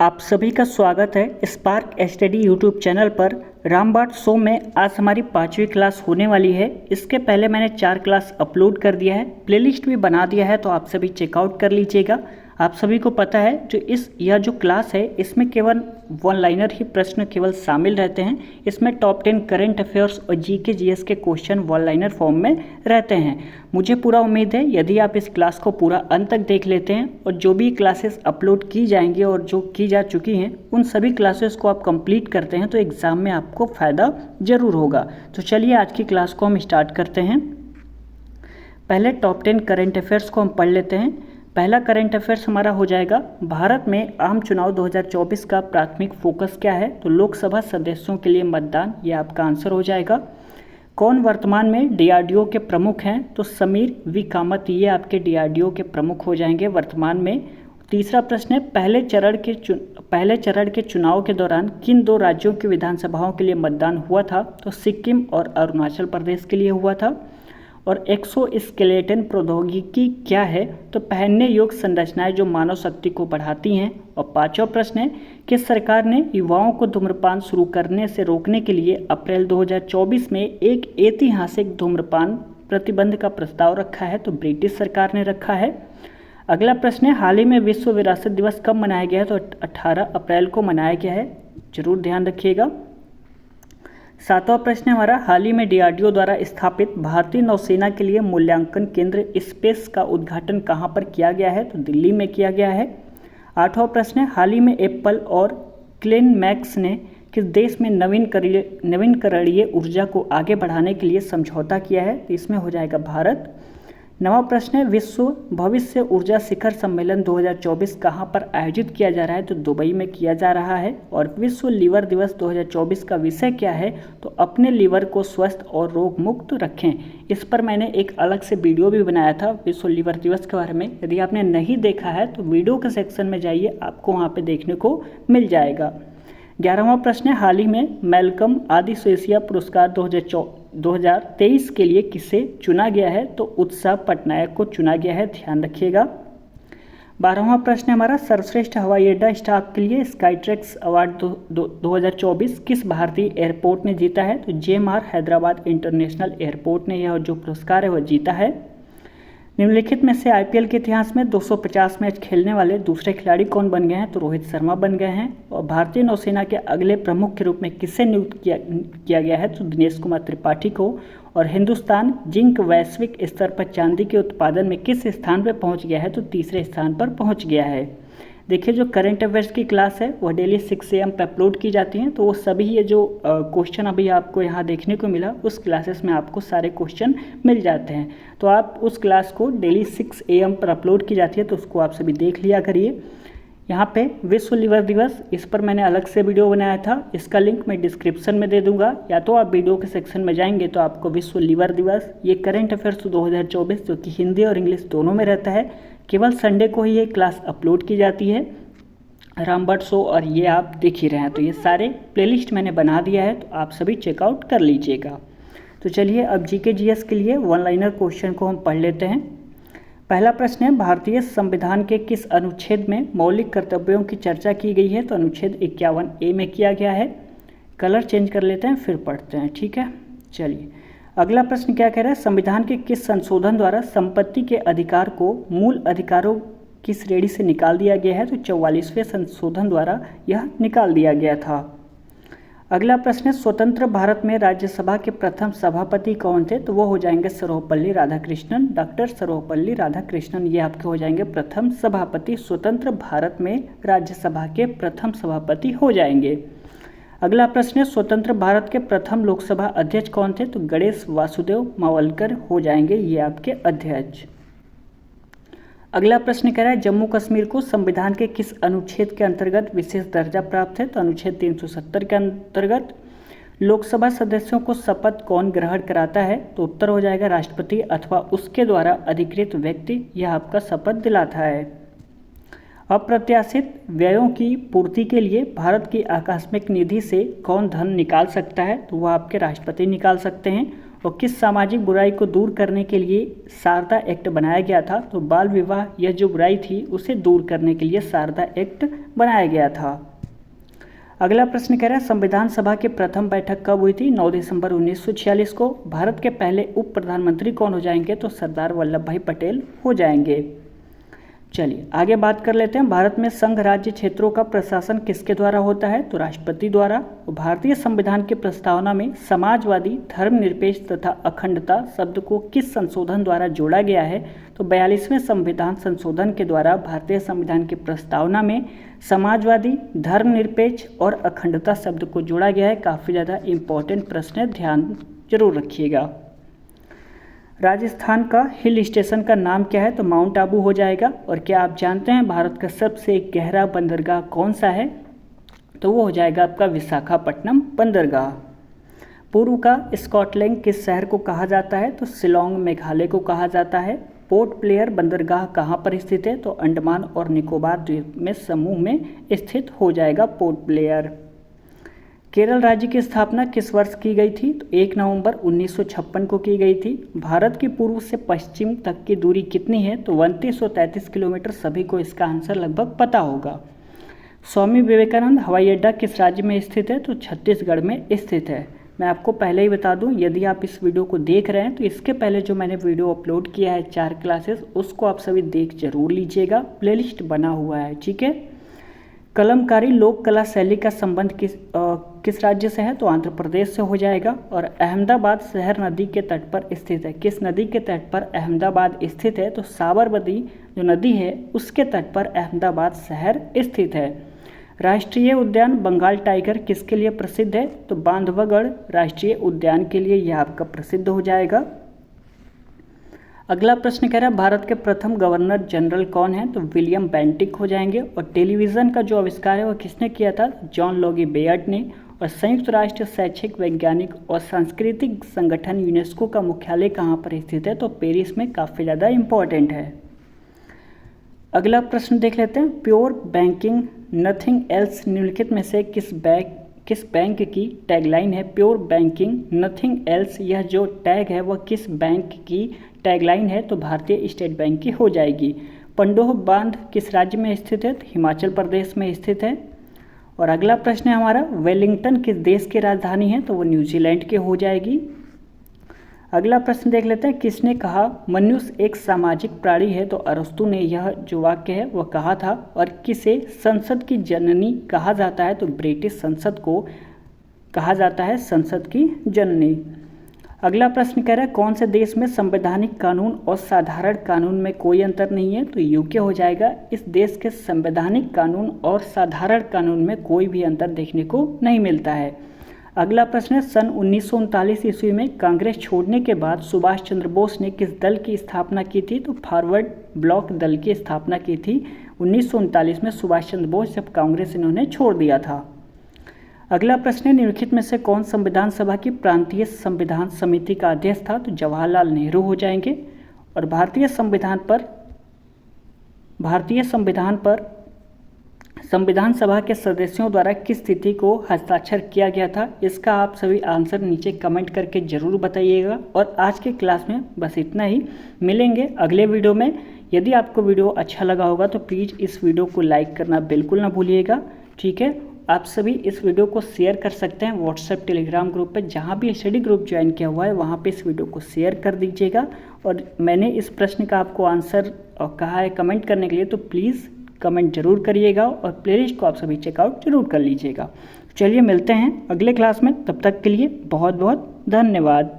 आप सभी का स्वागत है स्पार्क स्टडी यूट्यूब चैनल पर। रामबाट शो में आज हमारी 5वीं क्लास होने वाली है। इसके पहले मैंने 4 क्लास अपलोड कर दिया है, प्लेलिस्ट भी बना दिया है, तो आप सभी चेकआउट कर लीजिएगा। आप सभी को पता है यह जो क्लास है इसमें केवल वन लाइनर ही प्रश्न केवल शामिल रहते हैं। इसमें टॉप 10 करंट अफेयर्स और जीके जीएस के क्वेश्चन वन लाइनर फॉर्म में रहते हैं। मुझे पूरा उम्मीद है यदि आप इस क्लास को पूरा अंत तक देख लेते हैं और जो भी क्लासेस अपलोड की जाएंगी और जो की जा चुकी हैं उन सभी क्लासेस को आप कंप्लीट करते हैं तो एग्ज़ाम में आपको फ़ायदा ज़रूर होगा। तो चलिए आज की क्लास को हम स्टार्ट करते हैं। पहले टॉप 10 करंट अफेयर्स को हम पढ़ लेते हैं। पहला करंट अफेयर्स हमारा हो जाएगा, भारत में आम चुनाव 2024 का प्राथमिक फोकस क्या है? तो लोकसभा सदस्यों के लिए मतदान, ये आपका आंसर हो जाएगा। कौन वर्तमान में डीआरडीओ के प्रमुख हैं? तो समीर वी कामत, ये आपके डीआरडीओ के प्रमुख हो जाएंगे वर्तमान में। तीसरा प्रश्न है, पहले चरण के चुनाव के दौरान किन 2 राज्यों की विधानसभाओं के लिए मतदान हुआ था? तो सिक्किम और अरुणाचल प्रदेश के लिए हुआ था। और एक्सोस्केलेटन प्रौद्योगिकी क्या है? तो पहनने योग्य संरचनाएं जो मानव शक्ति को बढ़ाती हैं। और 5वां प्रश्न है कि सरकार ने युवाओं को धूम्रपान शुरू करने से रोकने के लिए अप्रैल 2024 में एक ऐतिहासिक धूम्रपान प्रतिबंध का प्रस्ताव रखा है? तो ब्रिटिश सरकार ने रखा है। अगला प्रश्न है, हाल ही में विश्व विरासत दिवस कब मनाया गया है? तो 18 अप्रैल को मनाया गया है, जरूर ध्यान रखिएगा। 7वां प्रश्न है हमारा, हाल ही में डीआरडीओ द्वारा स्थापित भारतीय नौसेना के लिए मूल्यांकन केंद्र स्पेस का उद्घाटन कहां पर किया गया है? तो दिल्ली में किया गया है। 8वां प्रश्न है, हाल ही में एप्पल और क्लेनमैक्स ने किस देश में नवीकरणीय ऊर्जा को आगे बढ़ाने के लिए समझौता किया है? तो इसमें हो जाएगा भारत। 9वां प्रश्न है, विश्व भविष्य ऊर्जा शिखर सम्मेलन 2024 कहां पर आयोजित किया जा रहा है? तो दुबई में किया जा रहा है। और विश्व लीवर दिवस 2024 का विषय क्या है? तो अपने लीवर को स्वस्थ और रोग मुक्त रखें। इस पर मैंने एक अलग से वीडियो भी बनाया था विश्व लीवर दिवस के बारे में। यदि आपने नहीं देखा है तो वीडियो के सेक्शन में जाइए, आपको वहाँ पर देखने को मिल जाएगा। 11वां प्रश्न है, हाल ही में मैल्कम आदिशेषिया पुरस्कार 2023 के लिए किसे चुना गया है? तो उत्साह पटनायक को चुना गया है, ध्यान रखिएगा। 12वां प्रश्न है हमारा, सर्वश्रेष्ठ हवाई अड्डा स्टाफ के लिए स्काईट्रैक्स अवार्ड 2024 किस भारतीय एयरपोर्ट ने जीता है? तो जेएमआर हैदराबाद इंटरनेशनल एयरपोर्ट ने यह जो पुरस्कार है वह जीता है। निम्नलिखित में से आईपीएल के इतिहास में 250 मैच खेलने वाले दूसरे खिलाड़ी कौन बन गए हैं? तो रोहित शर्मा बन गए हैं। और भारतीय नौसेना के अगले प्रमुख के रूप में किसे नियुक्त किया गया है? तो दिनेश कुमार त्रिपाठी को। और हिंदुस्तान जिंक वैश्विक स्तर पर चांदी के उत्पादन में किस स्थान पर पहुंच गया है? तो तीसरे स्थान पर पहुंच गया है। देखिए, जो करंट अफेयर्स की क्लास है वह डेली 6 AM पर अपलोड की जाती हैं, तो वो सभी ये जो क्वेश्चन अभी आपको यहाँ देखने को मिला उस क्लासेस में आपको सारे क्वेश्चन मिल जाते हैं। तो आप उस क्लास को डेली 6 AM पर अपलोड की जाती है, तो उसको आप सभी देख लिया करिए। यहाँ पे विश्व लीवर दिवस, इस पर मैंने अलग से वीडियो बनाया था, इसका लिंक मैं डिस्क्रिप्शन में दे दूंगा, या तो आप वीडियो के सेक्शन में जाएंगे तो आपको विश्व लीवर दिवस, ये करंट अफेयर्स 2024 जो कि हिंदी और इंग्लिश दोनों में रहता है, केवल संडे को ही ये क्लास अपलोड की जाती है रामबाट शो, और ये आप देख ही रहे हैं। तो ये सारे प्लेलिस्ट मैंने बना दिया है, तो आप सभी चेकआउट कर लीजिएगा। तो चलिए अब जीके जीएस के लिए वन लाइनर क्वेश्चन को हम पढ़ लेते हैं। पहला प्रश्न है, भारतीय संविधान के किस अनुच्छेद में मौलिक कर्तव्यों की चर्चा की गई है? तो अनुच्छेद 51A में किया गया है। कलर चेंज कर लेते हैं फिर पढ़ते हैं, ठीक है। चलिए अगला प्रश्न क्या कह रहा है, संविधान के किस संशोधन द्वारा संपत्ति के अधिकार को मूल अधिकारों की श्रेणी से निकाल दिया गया है? तो 44वें संशोधन द्वारा यह निकाल दिया गया था। अगला प्रश्न है, स्वतंत्र भारत में राज्यसभा के प्रथम सभापति कौन थे? तो वो हो जाएंगे सर्वपल्ली राधाकृष्णन, डॉक्टर सर्वपल्ली राधाकृष्णन, ये आपके हो जाएंगे प्रथम सभापति। स्वतंत्र भारत में राज्यसभा के प्रथम सभापति हो जाएंगे। अगला प्रश्न है, स्वतंत्र भारत के प्रथम लोकसभा अध्यक्ष कौन थे? तो गणेश वासुदेव मावलकर हो जाएंगे ये आपके अध्यक्ष। अगला प्रश्न कह रहा है, जम्मू कश्मीर को संविधान के किस अनुच्छेद के अंतर्गत विशेष दर्जा प्राप्त है? तो अनुच्छेद 370 के अंतर्गत। लोकसभा सदस्यों को शपथ कौन ग्रहण कराता है? तो उत्तर हो जाएगा राष्ट्रपति अथवा उसके द्वारा अधिकृत व्यक्ति, यह आपका शपथ दिलाता है। अप्रत्याशित व्ययों की पूर्ति के लिए भारत की आकस्मिक निधि से कौन धन निकाल सकता है? तो वह आपके राष्ट्रपति निकाल सकते हैं। और किस सामाजिक बुराई को दूर करने के लिए शारदा एक्ट बनाया गया था? तो बाल विवाह यह जो बुराई थी उसे दूर करने के लिए शारदा एक्ट बनाया गया था। अगला प्रश्न कह रहा है संविधान सभा की प्रथम बैठक कब हुई थी? 9 दिसंबर 1946 को। भारत के पहले उप प्रधानमंत्री कौन हो जाएंगे? तो सरदार वल्लभ भाई पटेल हो जाएंगे। चलिए आगे बात कर लेते हैं। भारत में संघ राज्य क्षेत्रों का प्रशासन किसके द्वारा होता है? तो राष्ट्रपति द्वारा। भारतीय संविधान की प्रस्तावना में समाजवादी, धर्मनिरपेक्ष तथा अखंडता शब्द को किस संशोधन द्वारा जोड़ा गया है? तो 42वें संविधान संशोधन के द्वारा भारतीय संविधान की प्रस्तावना में समाजवादी, धर्मनिरपेक्ष और अखंडता शब्द को जोड़ा गया है। काफ़ी ज़्यादा इंपॉर्टेंट प्रश्न है, ध्यान जरूर रखिएगा। राजस्थान का हिल स्टेशन का नाम क्या है? तो माउंट आबू हो जाएगा। और क्या आप जानते हैं भारत का सबसे गहरा बंदरगाह कौन सा है? तो वो हो जाएगा आपका विशाखापट्टनम बंदरगाह। पूर्व का स्कॉटलैंड किस शहर को कहा जाता है? तो शिलोंग मेघालय को कहा जाता है। पोर्ट ब्लेयर बंदरगाह कहाँ पर स्थित है? तो अंडमान और निकोबार द्वीप में समूह में स्थित हो जाएगा पोर्ट ब्लेयर। केरल राज्य की स्थापना किस वर्ष की गई थी? तो 1 नवंबर 1956 को की गई थी। भारत की पूर्व से पश्चिम तक की दूरी कितनी है? तो 2933 किलोमीटर। सभी को इसका आंसर लगभग पता होगा। स्वामी विवेकानंद हवाई अड्डा किस राज्य में स्थित है? तो छत्तीसगढ़ में स्थित है। मैं आपको पहले ही बता दूं, यदि आप इस वीडियो को देख रहे हैं तो इसके पहले जो मैंने वीडियो अपलोड किया है 4 क्लासेस, उसको आप सभी देख जरूर लीजिएगा, प्लेलिस्ट बना हुआ है, ठीक है। कलमकारी लोक कला शैली का संबंध किस राज्य से है? तो आंध्र प्रदेश से हो जाएगा। और अहमदाबाद शहर नदी के तट पर स्थित है। किस नदी के तट पर अहमदाबाद स्थित है? तो साबरमती जो नदी है उसके तट पर अहमदाबाद शहर स्थित है। राष्ट्रीय उद्यान बंगाल टाइगर किसके लिए प्रसिद्ध है? तो बांधवगढ़ राष्ट्रीय उद्यान के लिए यह आपका प्रसिद्ध हो जाएगा। अगला प्रश्न कह रहा है भारत के प्रथम गवर्नर जनरल कौन है? तो विलियम बेंटिक हो जाएंगे। और टेलीविज़न का जो आविष्कार है वह किसने किया था? जॉन लोगी बेयर्ड ने। और संयुक्त राष्ट्र शैक्षिक, वैज्ञानिक और सांस्कृतिक संगठन यूनेस्को का मुख्यालय कहाँ पर स्थित है? तो पेरिस में। काफ़ी ज़्यादा इम्पोर्टेंट है। अगला प्रश्न देख लेते हैं। प्योर बैंकिंग नथिंग एल्स निम्नलिखित में से किस बैंक की टैगलाइन है? प्योर बैंकिंग नथिंग एल्स, यह जो टैग है वह किस बैंक की टैगलाइन है? तो भारतीय स्टेट बैंक की हो जाएगी। पंडोह बांध किस राज्य में स्थित है? तो हिमाचल प्रदेश में स्थित है। और अगला प्रश्न है हमारा, वेलिंगटन किस देश की राजधानी है? तो वो न्यूजीलैंड की हो जाएगी। अगला प्रश्न देख लेते हैं। किसने कहा मनुष्य एक सामाजिक प्राणी है? तो अरस्तु ने यह जो वाक्य है वह कहा था। और किसे संसद की जननी कहा जाता है? तो ब्रिटिश संसद को कहा जाता है संसद की जननी। अगला प्रश्न कह रहा है कौन से देश में संवैधानिक कानून और साधारण कानून में कोई अंतर नहीं है? तो यूके हो जाएगा। इस देश के संवैधानिक कानून और साधारण कानून में कोई भी अंतर देखने को नहीं मिलता है। अगला प्रश्न है सन 1939 ईस्वी में कांग्रेस छोड़ने के बाद सुभाष चंद्र बोस ने किस दल की स्थापना की थी? तो फॉरवर्ड ब्लॉक दल की स्थापना की थी 1939 में सुभाष चंद्र बोस, जब कांग्रेस इन्होंने छोड़ दिया था। अगला प्रश्न है निम्नलिखित में से कौन संविधान सभा की प्रांतीय संविधान समिति का अध्यक्ष था? तो जवाहरलाल नेहरू हो जाएंगे। और भारतीय संविधान सभा के सदस्यों द्वारा किस तिथि को हस्ताक्षर किया गया था? इसका आप सभी आंसर नीचे कमेंट करके जरूर बताइएगा। और आज के क्लास में बस इतना ही, मिलेंगे अगले वीडियो में। यदि आपको वीडियो अच्छा लगा होगा तो प्लीज़ इस वीडियो को लाइक करना बिल्कुल ना भूलिएगा, ठीक है। आप सभी इस वीडियो को शेयर कर सकते हैं व्हाट्सएप टेलीग्राम ग्रुप पे, जहाँ भी स्टडी ग्रुप ज्वाइन किया हुआ है वहाँ पे इस वीडियो को शेयर कर दीजिएगा। और मैंने इस प्रश्न का आपको आंसर कहा है कमेंट करने के लिए, तो प्लीज़ कमेंट जरूर करिएगा और प्लेलिस्ट को आप सभी चेकआउट जरूर कर लीजिएगा। चलिए मिलते हैं अगले क्लास में, तब तक के लिए बहुत बहुत धन्यवाद।